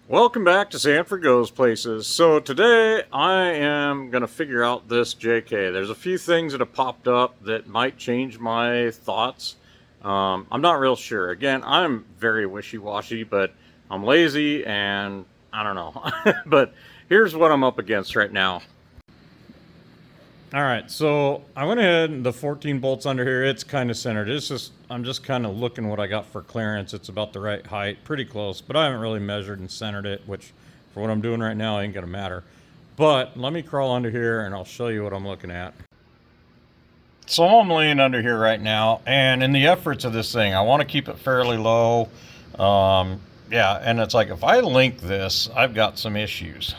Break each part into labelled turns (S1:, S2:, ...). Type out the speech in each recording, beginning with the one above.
S1: Welcome back to Sanford Goes Places. So today I am going to figure out this JK. There's a few things that have popped up that might change my thoughts. I'm not real sure. Again, I'm very wishy-washy, but I'm lazy and I don't know. But here's what I'm up against right now. Alright, so I went ahead and the 14 bolts under here, it's kind of centered. I'm just kind of looking what I got for clearance. It's about the right height, pretty close, but I haven't really measured and centered it, which for what I'm doing right now ain't gonna matter. But let me crawl under here and I'll show you what I'm looking at. So I'm laying under here right now, and in the efforts of this thing, I want to keep it fairly low. Yeah, and it's like if I link this, I've got some issues.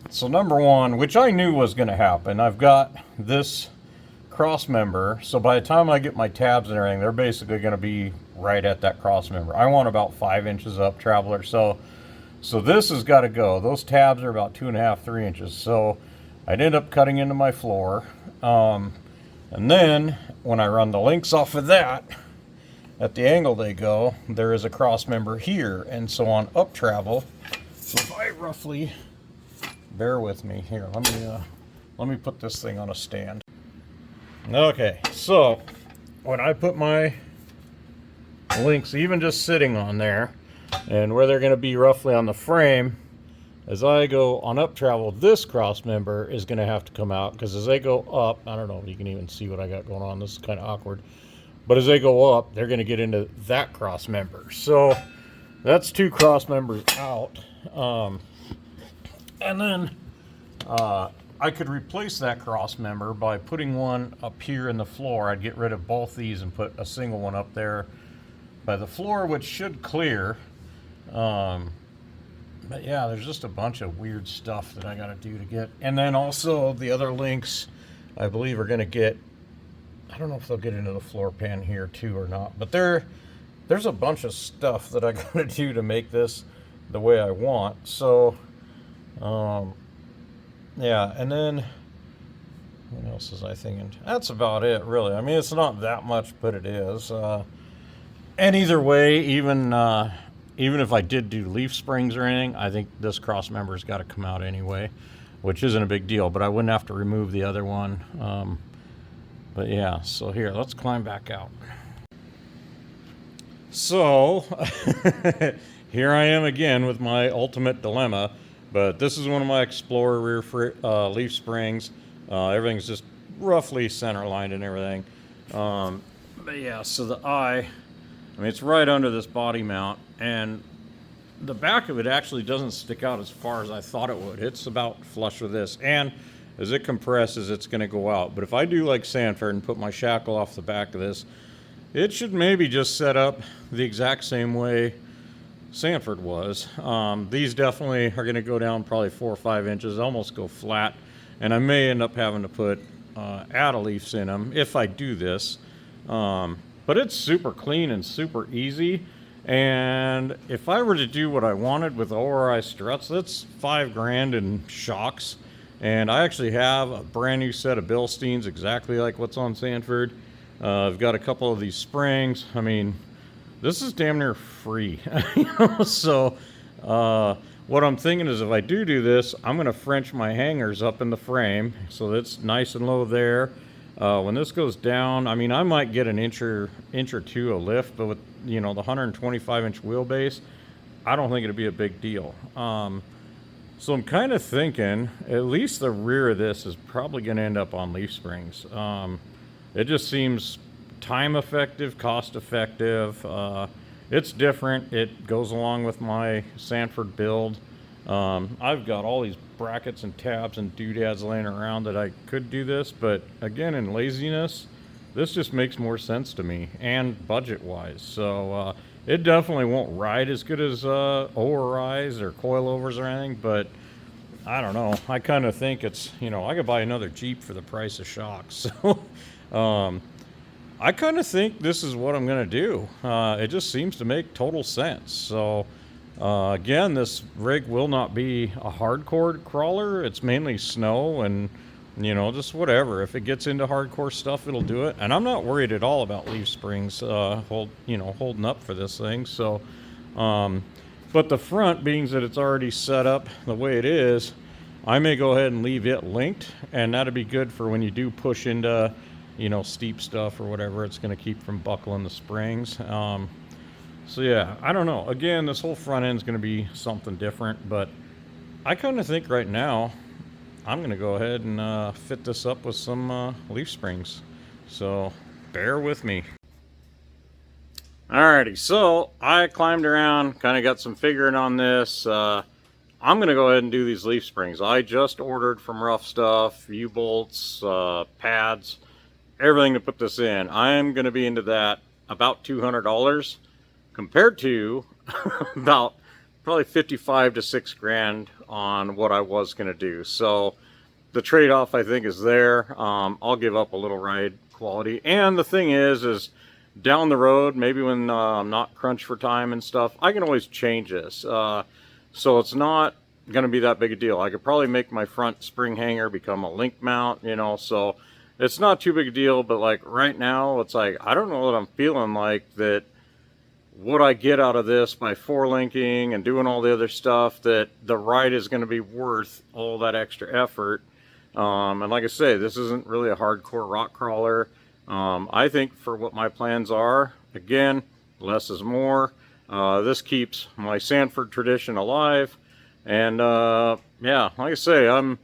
S1: So number one, which I knew was going to happen, I've got this cross member. So by the time I get my tabs and everything, they're basically going to be right at that cross member. I want about 5 inches up, Traveler. So this has got to go. Those tabs are about 2.5, 3 inches. So I'd end up cutting into my floor. And then when I run the links off of that, at the angle they go, there is a cross member here. And so on up travel, so if I roughly, bear with me here, let me put this thing on a stand. Okay, so when I put my links, even just sitting on there, and where they're going to be roughly on the frame, as I go on up travel, this cross member is going to have to come out, because as they go up, I don't know if you can even see what I got going on, this is kind of awkward, but as they go up, they're going to get into that cross member. So that's 2 cross members out. And then I could replace that cross member by putting one up here in the floor. I'd get rid of both these and put a single one up there by the floor, which should clear. But yeah, there's just a bunch of weird stuff that I got to do to get. And then also the other links, I believe, are going to get, I don't know if they'll get into the floor pan here too or not, but there's a bunch of stuff that I got to do to make this the way I want. So, yeah, and then what else was I thinking? That's about it, really. I mean, it's not that much, but it is. And either way, even if I did do leaf springs or anything, I think this cross member's got to come out anyway, which isn't a big deal, but I wouldn't have to remove the other one. But yeah, so here, let's climb back out. So, here I am again with my ultimate dilemma, but this is one of my Explorer rear leaf springs. Everything's just roughly center lined and everything. But yeah, so the eye, I mean, it's right under this body mount, and the back of it actually doesn't stick out as far as I thought it would. It's about flush with this, and as it compresses, it's going to go out. But if I do like Sanford and put my shackle off the back of this, it should maybe just set up the exact same way Sanford was. These definitely are going to go down probably 4 or 5 inches, almost go flat, and I may end up having to put add leaves in them if I do this. But it's super clean and super easy. And if I were to do what I wanted with ORI struts, that's $5,000 in shocks. And I actually have a brand new set of Bilsteins, exactly like what's on Sanford. I've got a couple of these springs. I mean, this is damn near free. So what I'm thinking is if I do this, I'm going to French my hangers up in the frame so that's nice and low there. When this goes down, I mean, I might get an inch or two of lift, but with, you know, the 125-inch wheelbase, I don't think it'd be a big deal. So I'm kind of thinking at least the rear of this is probably going to end up on leaf springs. It just seems time effective, cost effective. It's different. It goes along with my Sanford build. I've got all these brackets and tabs and doodads laying around that I could do this, but again, in laziness, this just makes more sense to me and budget wise. So it definitely won't ride as good as ORIs or coilovers or anything, but I don't know. I kind of think it's, you know, I could buy another Jeep for the price of shocks. So I kind of think this is what I'm going to do. It just seems to make total sense. So again, this rig will not be a hardcore crawler. It's mainly snow and, you know, just whatever. If it gets into hardcore stuff, it'll do it. And I'm not worried at all about leaf springs holding up for this thing. So, but But the front, being that it's already set up the way it is, I may go ahead and leave it linked, and that'd be good for when you do push into, you know, steep stuff or whatever. It's going to keep from buckling the springs. So yeah, I don't know. Again, this whole front end is going to be something different, but I kind of think right now I'm going to go ahead and fit this up with some leaf springs. So bear with me. Alrighty, so I climbed around, kind of got some figuring on this. I'm going to go ahead and do these leaf springs. I just ordered from Rough Stuff, U-bolts, pads, everything to put this in. I'm going to be into that about $200 compared to about probably 55 to 6 grand on what I was going to do. So the trade-off, I think, is there. I'll give up a little ride quality. And the thing is down the road, maybe when I'm not crunched for time and stuff, I can always change this. So it's not going to be that big a deal. I could probably make my front spring hanger become a link mount, you know, so it's not too big a deal. But like right now, it's like, I don't know what I'm feeling like that what I get out of this by four-linking and doing all the other stuff, that the ride is going to be worth all that extra effort. And like I say, this isn't really a hardcore rock crawler. I think for what my plans are, again, less is more. This keeps my Sanford tradition alive. And yeah, like I say,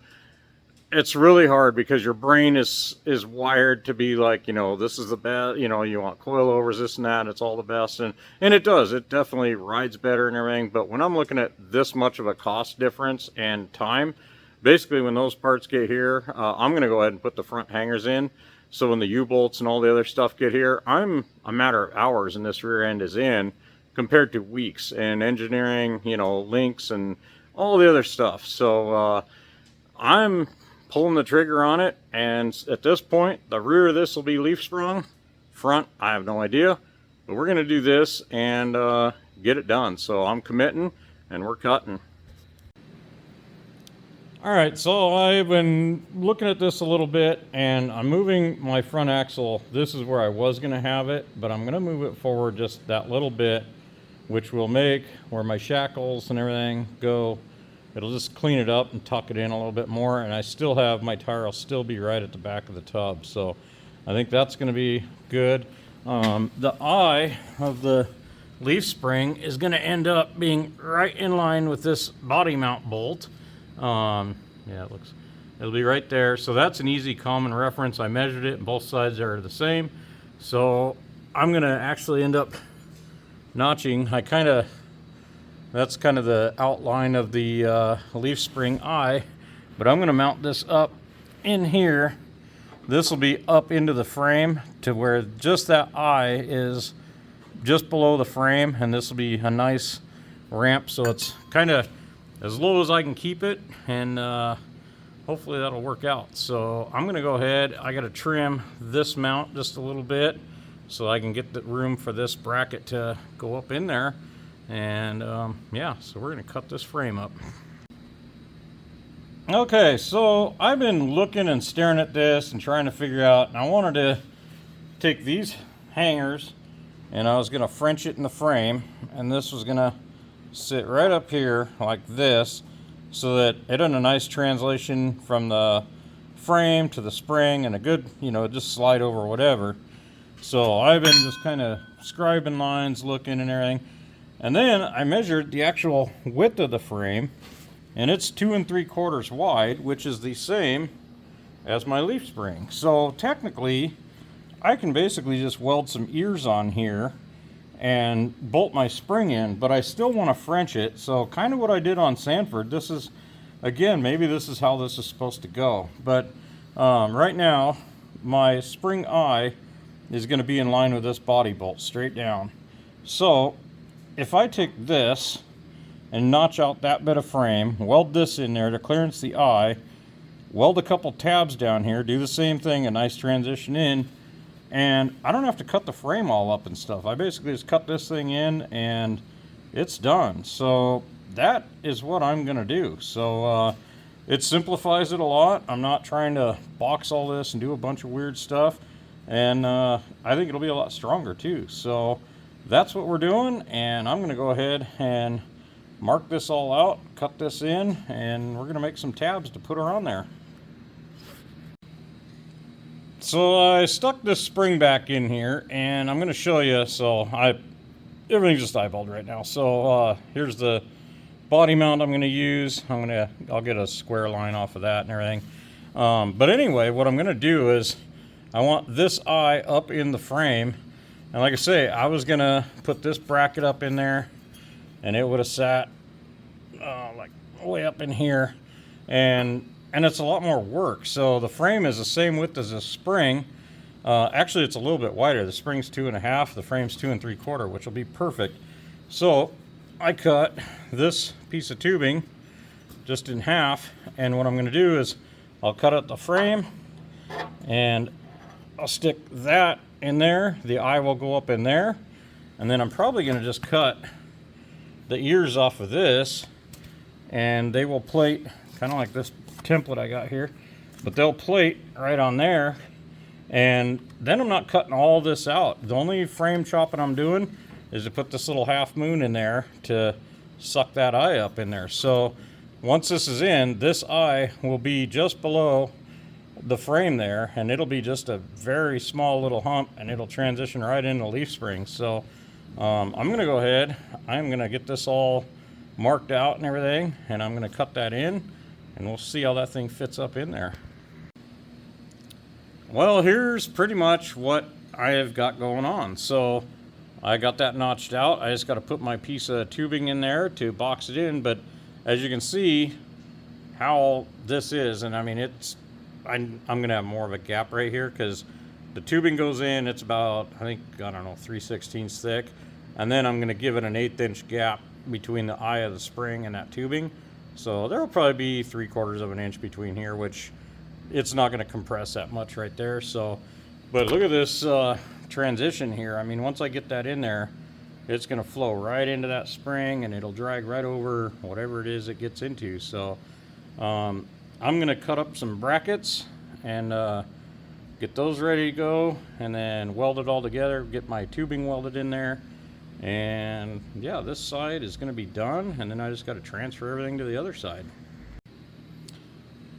S1: it's really hard because your brain is wired to be like, you know, this is the best, you know, you want coilovers, this and that, it's all the best. And it does, it definitely rides better and everything. But when I'm looking at this much of a cost difference and time, basically when those parts get here, I'm going to go ahead and put the front hangers in. So when the U-bolts and all the other stuff get here, I'm a matter of hours and this rear end is in compared to weeks and engineering, you know, links and all the other stuff. So I'm pulling the trigger on it, and at this point the rear of this will be leaf sprung. Front, I have no idea, but we're going to do this and get it done. So I'm committing and we're cutting. Alright, so I've been looking at this a little bit, and I'm moving my front axle. This is where I was going to have it, but I'm going to move it forward just that little bit, which will make where my shackles and everything go. It'll just clean it up and tuck it in a little bit more, and I still have my tire will still be right at the back of the tub. So I think that's going to be good. The eye of the leaf spring is going to end up being right in line with this body mount bolt. Yeah, it'll be right there. So that's an easy common reference. I measured it and both sides are the same. So I'm going to actually end up notching. That's kind of the outline of the leaf spring eye, but I'm going to mount this up in here. This will be up into the frame to where just that eye is just below the frame, and this will be a nice ramp, so it's kind of as low as I can keep it, and hopefully that'll work out. So I'm going to go ahead. I got to trim this mount just a little bit so I can get the room for this bracket to go up in there. And yeah, so we're going to cut this frame up. Okay, so I've been looking and staring at this and trying to figure out, and I wanted to take these hangers and I was going to French it in the frame, and this was going to sit right up here like this, so that it had a nice translation from the frame to the spring and a good, you know, just slide over whatever. So I've been just kind of scribing lines, looking and everything. And then I measured the actual width of the frame, and it's 2 3/4 wide, which is the same as my leaf spring. So technically, I can basically just weld some ears on here and bolt my spring in, but I still want to French it. So kind of what I did on Sanford, this is, again, maybe this is how this is supposed to go. But right now, my spring eye is going to be in line with this body bolt, straight down. So if I take this and notch out that bit of frame, weld this in there to clearance the eye, weld a couple tabs down here, do the same thing, a nice transition in, and I don't have to cut the frame all up and stuff. I basically just cut this thing in and it's done. So that is what I'm going to do. So it simplifies it a lot. I'm not trying to box all this and do a bunch of weird stuff. And I think it'll be a lot stronger too. So that's what we're doing, and I'm going to go ahead and mark this all out, cut this in, and we're going to make some tabs to put her on there. So I stuck this spring back in here, and I'm going to show you. So everything's just eyeballed right now. So here's the body mount I'm going to use. I'll get a square line off of that and everything. But anyway, what I'm going to do is I want this eye up in the frame. And like I say, I was going to put this bracket up in there, and it would have sat like way up in here. And it's a lot more work. So the frame is the same width as the spring. Actually, it's a little bit wider. The spring's 2.5, the frame's 2 3/4, which will be perfect. So I cut this piece of tubing just in half, and what I'm going to do is I'll cut out the frame, and I'll stick that in there. The eye will go up in there, and then I'm probably going to just cut the ears off of this, and they will plate kind of like this template I got here, but they'll plate right on there. And then I'm not cutting all this out. The only frame chopping I'm doing is to put this little half moon in there to suck that eye up in there. So once this is in, this eye will be just below the frame there, and it'll be just a very small little hump, and it'll transition right into leaf springs. So I'm going to go ahead, I'm going to get this all marked out and everything, and I'm going to cut that in, and we'll see how that thing fits up in there. Well, here's pretty much what I have got going on. So I got that notched out. I just got to put my piece of tubing in there to box it in. But as you can see how this is, and I mean, I'm going to have more of a gap right here because the tubing goes in, it's about, I don't know, 3/16 thick. And then I'm going to give it an 1/8 inch gap between the eye of the spring and that tubing. So there will probably be 3/4 of an inch between here, which it's not going to compress that much right there. So, but look at this transition here. I mean, once I get that in there, it's going to flow right into that spring, and it'll drag right over whatever it is it gets into. So I'm going to cut up some brackets and get those ready to go, and then weld it all together, get my tubing welded in there. And yeah, this side is going to be done, and then I just got to transfer everything to the other side.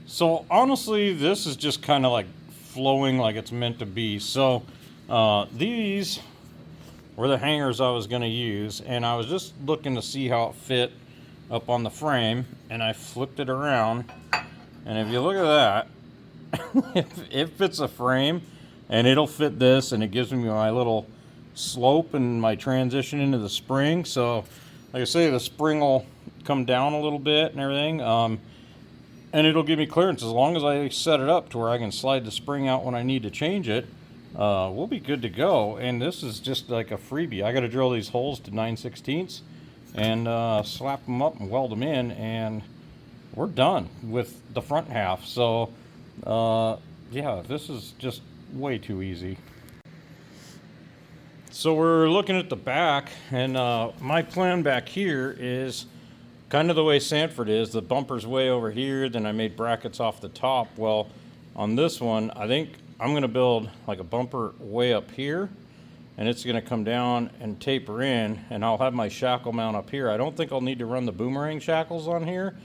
S1: So honestly, this is just kind of like flowing like it's meant to be. So these were the hangers I was going to use, and I was just looking to see how it fit up on the frame, and I flipped it around, and if you look at that, it fits a frame, and it'll fit this, and it gives me my little slope and my transition into the spring. So like I say, the spring will come down a little bit and everything, and it'll give me clearance as long as I set it up to where I can slide the spring out when I need to change it. We'll be good to go. And this is just like a freebie. I got to drill these holes to 9/16 and slap them up and weld them in, and we're done with the front half. So yeah, this is just way too easy. So we're looking at the back, and my plan back here is kind of the way Sanford is. The bumper's way over here, then I made brackets off the top. Well, on this one, I think I'm going to build like a bumper way up here, and it's going to come down and taper in, and I'll have my shackle mount up here. I don't think I'll need to run the boomerang shackles on here.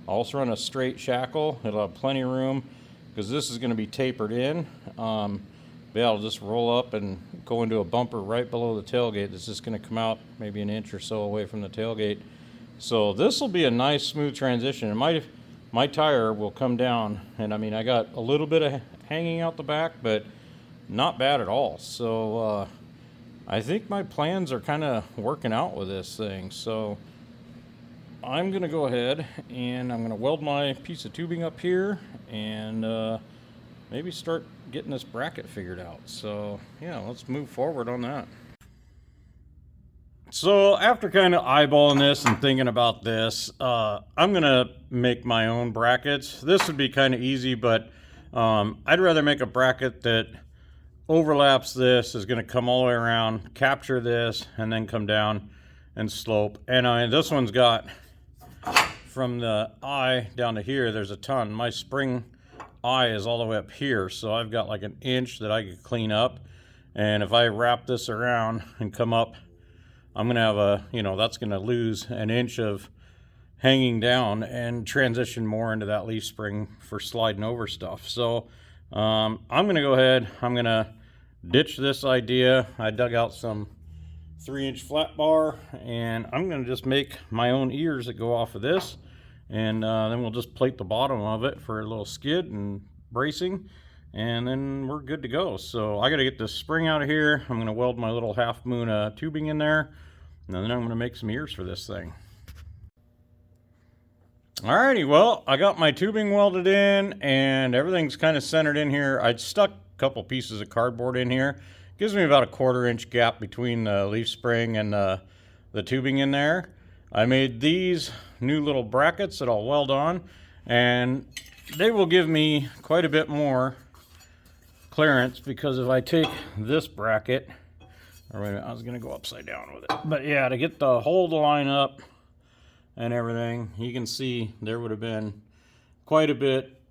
S1: I'll also run a straight shackle. It'll have plenty of room because this is going to be tapered in. Yeah, I'll just roll up and go into a bumper right below the tailgate. This is going to come out maybe an inch or so away from the tailgate. So this will be a nice smooth transition. And my tire will come down, and I mean, I got a little bit of hanging out the back, but not bad at all. So I think my plans are kind of working out with this thing. So I'm going to go ahead and I'm going to weld my piece of tubing up here and maybe start getting this bracket figured out. So yeah, let's move forward on that. So after kind of eyeballing this and thinking about this, I'm going to make my own brackets. This would be kind of easy, but I'd rather make a bracket that overlaps this, is going to come all the way around, capture this, and then come down and slope. And this one's got, from the eye down to here, there's a ton. My spring eye is all the way up here, so I've got like an inch that I could clean up. And if I wrap this around and come up, I'm going to have that's going to lose an inch of hanging down and transition more into that leaf spring for sliding over stuff. So I'm going to go ahead, I'm going to ditch this idea. I dug out some 3-inch flat bar, and I'm going to just make my own ears that go off of this, and then we'll just plate the bottom of it for a little skid and bracing, and then we're good to go. So I got to get this spring out of here. I'm going to weld my little half moon tubing in there, and then I'm going to make some ears for this thing. Alrighty, well, I got my tubing welded in and everything's kind of centered in here. I'd stuck a couple pieces of cardboard in here. Gives me about a 1/4-inch gap between the leaf spring and the tubing in there. I made these new little brackets that I'll weld on, and they will give me quite a bit more clearance, because if I take this bracket, or wait a minute, I was going to go upside down with it. But yeah, to get the hole to line up and everything, you can see there would have been quite a bit,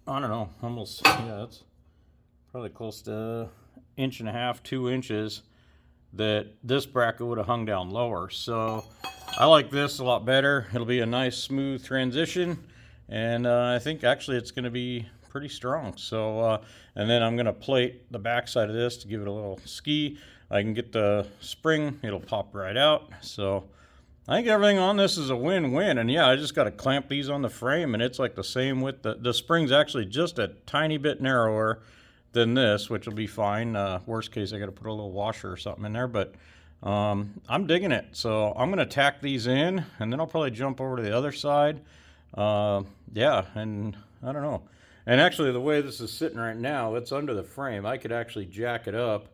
S1: I don't know, almost, yeah, that's probably close to 1.5 to 2 inches that this bracket would have hung down lower. So I like this a lot better. It'll be a nice smooth transition, and I think actually it's going to be pretty strong. So and then I'm going to plate the back side of this to give it a little ski. I can get the spring, it'll pop right out. So I think everything on this is a win-win. And yeah, I just got to clamp these on the frame, and it's like the same with the spring's actually just a tiny bit narrower than this, which will be fine. Worst case, I got to put a little washer or something in there, but I'm digging it. So I'm going to tack these in, and then I'll probably jump over to the other side. Yeah, and I don't know. And actually, the way this is sitting right now, it's under the frame. I could actually jack it up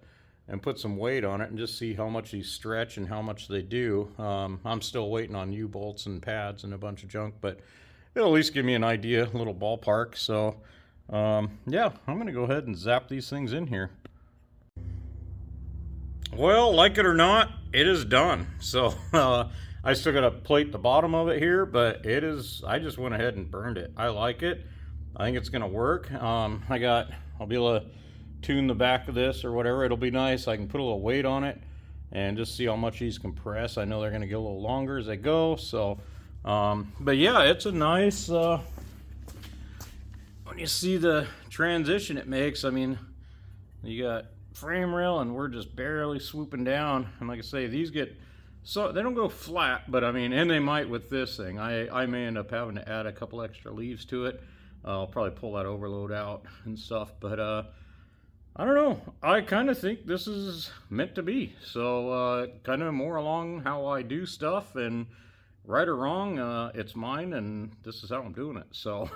S1: and put some weight on it and just see how much these stretch and how much they do. I'm still waiting on U-bolts and pads and a bunch of junk, but it'll at least give me an idea, a little ballpark. So yeah, I'm gonna go ahead and zap these things in here. Well, like it or not, it is done. So I still gotta plate the bottom of it here, but it is, I just went ahead and burned it. I like it. I think it's gonna work. I'll be able to tune the back of this or whatever. It'll be nice. I can put a little weight on it and just see how much these compress. I know they're going to get a little longer as they go. So but yeah, it's a nice when you see the transition it makes. I mean, you got frame rail and we're just barely swooping down, and like I say, these get, so they don't go flat, but I mean, and they might with this thing. I may end up having to add a couple extra leaves to it. I'll probably pull that overload out and stuff, but I don't know. I kind of think this is meant to be. So kind of more along how I do stuff, and right or wrong, it's mine, and this is how I'm doing it. So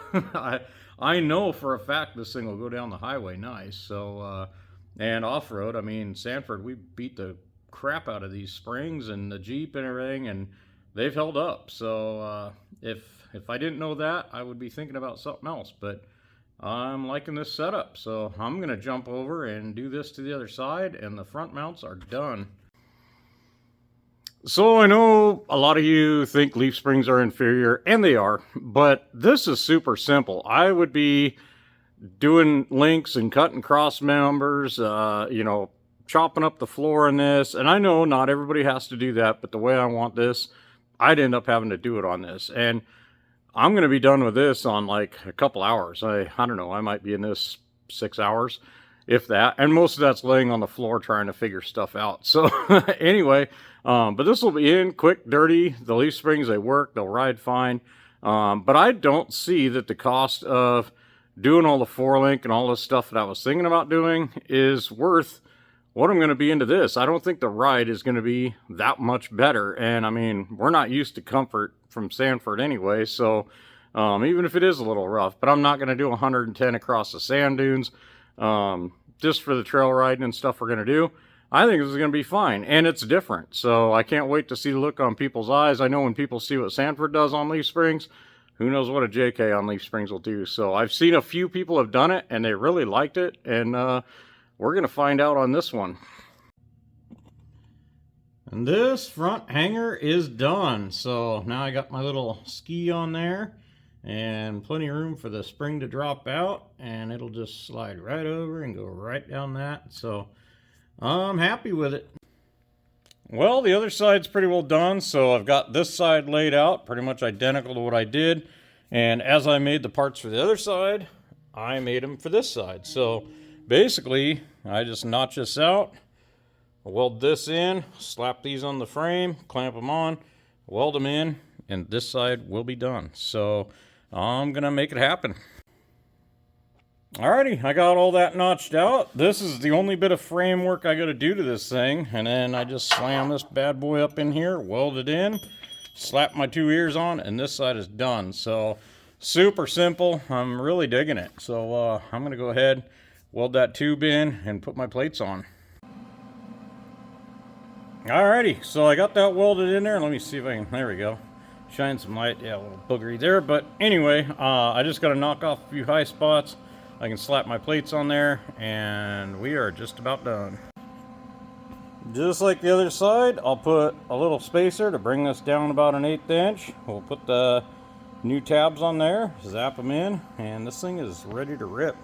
S1: I know for a fact this thing will go down the highway nice. So and off-road, I mean, Sanford, we beat the crap out of these springs and the Jeep and everything, and they've held up. So if I didn't know that, I would be thinking about something else. But I'm liking this setup, so I'm going to jump over and do this to the other side, and the front mounts are done. So I know a lot of you think leaf springs are inferior, and they are, but this is super simple. I would be doing links and cutting cross members, you know, chopping up the floor in this, and I know not everybody has to do that, but the way I want this, I'd end up having to do it on this, and I'm going to be done with this on like a couple hours. I don't know, I might be in this 6 hours, if that. And most of that's laying on the floor trying to figure stuff out. So anyway, but this will be in quick, dirty. The leaf springs, they work, they'll ride fine. But I don't see that the cost of doing all the 4-link and all this stuff that I was thinking about doing is worth what I'm going to be into this. I don't think the ride is going to be that much better. And I mean, we're not used to comfort from Sanford anyway, so even if it is a little rough, but I'm not going to do 110 across the sand dunes just for the trail riding and stuff we're going to do. I think this is going to be fine, and it's different, so I can't wait to see the look on people's eyes. I know when people see what Sanford does on leaf springs, who knows what a JK on leaf springs will do. So I've seen a few people have done it and they really liked it, and we're going to find out on this one. And this front hanger is done. So now I got my little ski on there and plenty of room for the spring to drop out, and it'll just slide right over and go right down that. So I'm happy with it. Well, the other side's pretty well done, so I've got this side laid out, pretty much identical to what I did. And as I made the parts for the other side, I made them for this side. So basically, I just notch this out, weld this in, slap these on the frame, clamp them on, weld them in, and this side will be done. So I'm gonna make it happen. Alrighty, I got all that notched out. This is the only bit of framework I gotta do to this thing, and then I just slam this bad boy up in here, weld it in, slap my two ears on, and this side is done. So super simple. I'm really digging it. So I'm gonna go ahead, weld that tube in, and put my plates on. Alrighty, so I got that welded in there. Let me see if I can, there we go. Shine some light, yeah, a little boogery there. But anyway, I just gotta knock off a few high spots. I can slap my plates on there, and we are just about done. Just like the other side, I'll put a little spacer to bring this down about an 1/8 inch. We'll put the new tabs on there, zap them in, and this thing is ready to rip.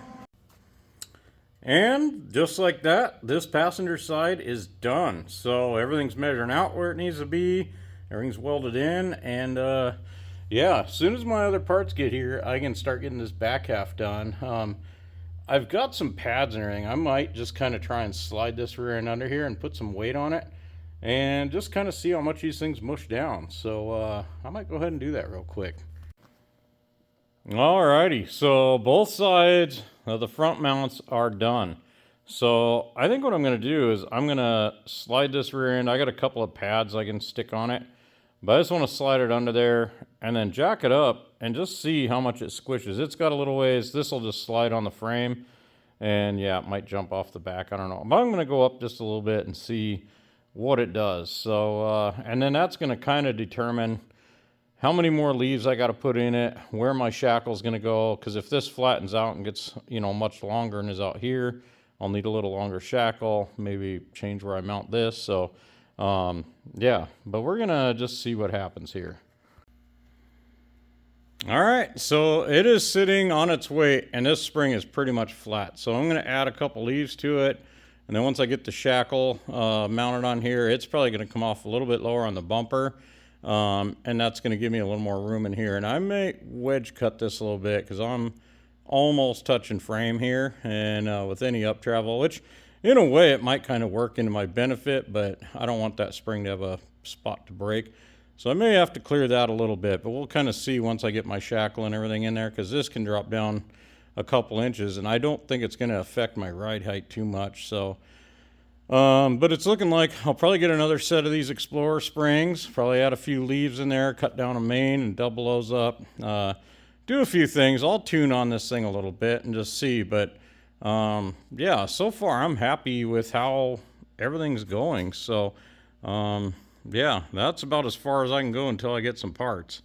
S1: And just like that, this passenger side is done. So everything's measuring out where it needs to be, everything's welded in, and yeah, as soon as my other parts get here, I can start getting this back half done. I've got some pads and everything. I might just kind of try and slide this rear end under here and put some weight on it and just kind of see how much these things mush down. So I might go ahead and do that real quick. Alrighty, so both sides of the front mounts are done. So I think what I'm going to do is I'm going to slide this rear end. I got a couple of pads I can stick on it, but I just want to slide it under there and then jack it up and just see how much it squishes. It's got a little ways. This will just slide on the frame, and yeah, it might jump off the back. I don't know. But I'm going to go up just a little bit and see what it does. So, and then that's going to kind of determine how many more leaves I got to put in it, where my shackle is going to go. Because if this flattens out and gets, you know, much longer and is out here, I'll need a little longer shackle, maybe change where I mount this. So, yeah, but we're going to just see what happens here. All right, so it is sitting on its weight, and this spring is pretty much flat. So I'm going to add a couple leaves to it, and then once I get the shackle mounted on here, it's probably going to come off a little bit lower on the bumper, and that's going to give me a little more room in here. And I may wedge cut this a little bit because I'm almost touching frame here, and with any up travel, which in a way it might kind of work into my benefit, but I don't want that spring to have a spot to break. So I may have to clear that a little bit, but we'll kind of see once I get my shackle and everything in there, because this can drop down a couple inches, and I don't think it's going to affect my ride height too much. So, but it's looking like I'll probably get another set of these Explorer springs, probably add a few leaves in there, cut down a main and double those up, do a few things. I'll tune on this thing a little bit and just see, but yeah, so far I'm happy with how everything's going. So, yeah, that's about as far as I can go until I get some parts.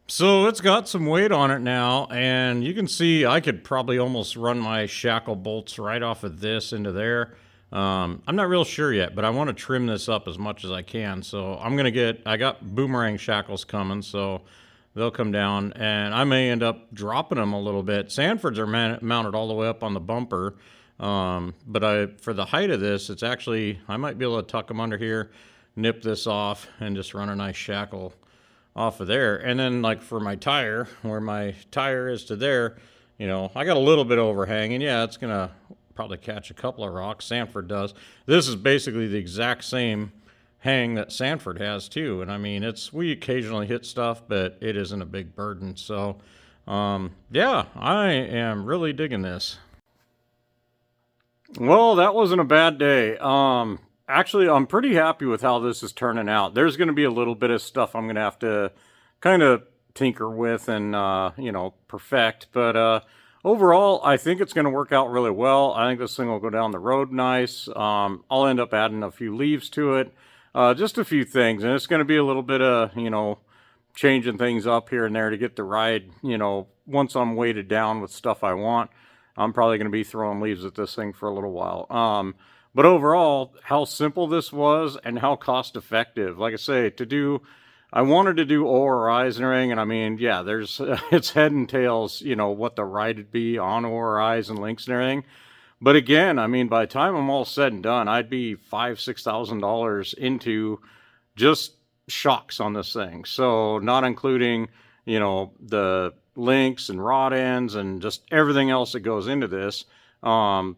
S1: So it's got some weight on it now, and you can see I could probably almost run my shackle bolts right off of this into there. I'm not real sure yet, but I want to trim this up as much as I can. So I'm going to I got boomerang shackles coming, so they'll come down, and I may end up dropping them a little bit. Sanfords are mounted all the way up on the bumper. But for the height of this, it's actually, I might be able to tuck them under here, nip this off, and just run a nice shackle off of there. And then like for my tire, where my tire is to there, you know, I got a little bit overhang, and yeah, it's going to probably catch a couple of rocks. Sanford does. This is basically the exact same hang that Sanford has too. And I mean, we occasionally hit stuff, but it isn't a big burden. So, yeah, I am really digging this. Well, that wasn't a bad day. Actually, I'm pretty happy with how this is turning out. There's going to be a little bit of stuff I'm going to have to kind of tinker with and, you know, perfect. But overall, I think it's going to work out really well. I think this thing will go down the road nice. I'll end up adding a few leaves to it. Just a few things. And it's going to be a little bit of, you know, changing things up here and there to get the ride, you know, once I'm weighted down with stuff I want. I'm probably going to be throwing leaves at this thing for a little while. But overall, how simple this was and how cost effective. Like I say, I wanted to do ORIs and everything, and I mean, yeah, it's head and tails, you know, what the ride would be on ORIs and links and everything. But again, I mean, by the time I'm all said and done, I'd be $5,000 to $6,000 into just shocks on this thing. So not including, the links and rod ends and just everything else that goes into this.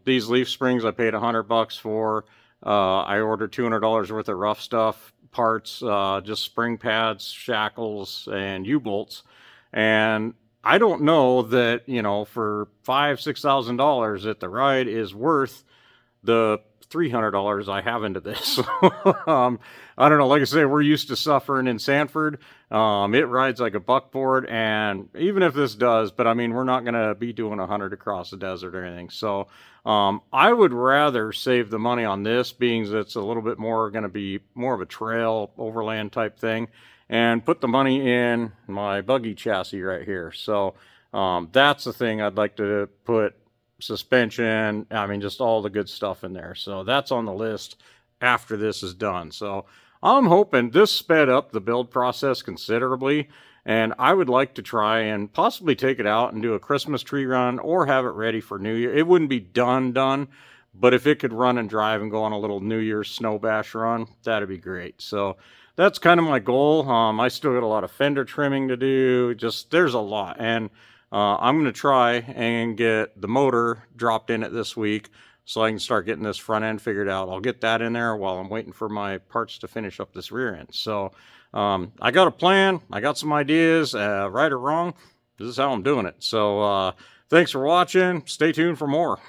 S1: These leaf springs I paid $100 for. I ordered $200 worth of rough stuff, parts, just spring pads, shackles, and U-bolts. And I don't know that, for $5,000 to $6,000 that the ride is worth the $300 I have into this. I don't know. Like I say, we're used to suffering in Sanford. It rides like a buckboard, and even if this does, but I mean, we're not going to be doing 100 across the desert or anything. So I would rather save the money on this, being that it's a little bit more going to be more of a trail overland type thing, and put the money in my buggy chassis right here. So that's the thing I'd like to put suspension, I mean, just all the good stuff in there. So that's on the list after this is done. So I'm hoping this sped up the build process considerably, and I would like to try and possibly take it out and do a Christmas tree run or have it ready for New Year. It wouldn't be done, but if it could run and drive and go on a little New Year's snow bash run, that'd be great. So that's kind of my goal. I still got a lot of fender trimming to do. Just there's a lot, and I'm going to try and get the motor dropped in it this week so I can start getting this front end figured out. I'll get that in there while I'm waiting for my parts to finish up this rear end. So I got a plan. I got some ideas, right or wrong. This is how I'm doing it. So thanks for watching. Stay tuned for more.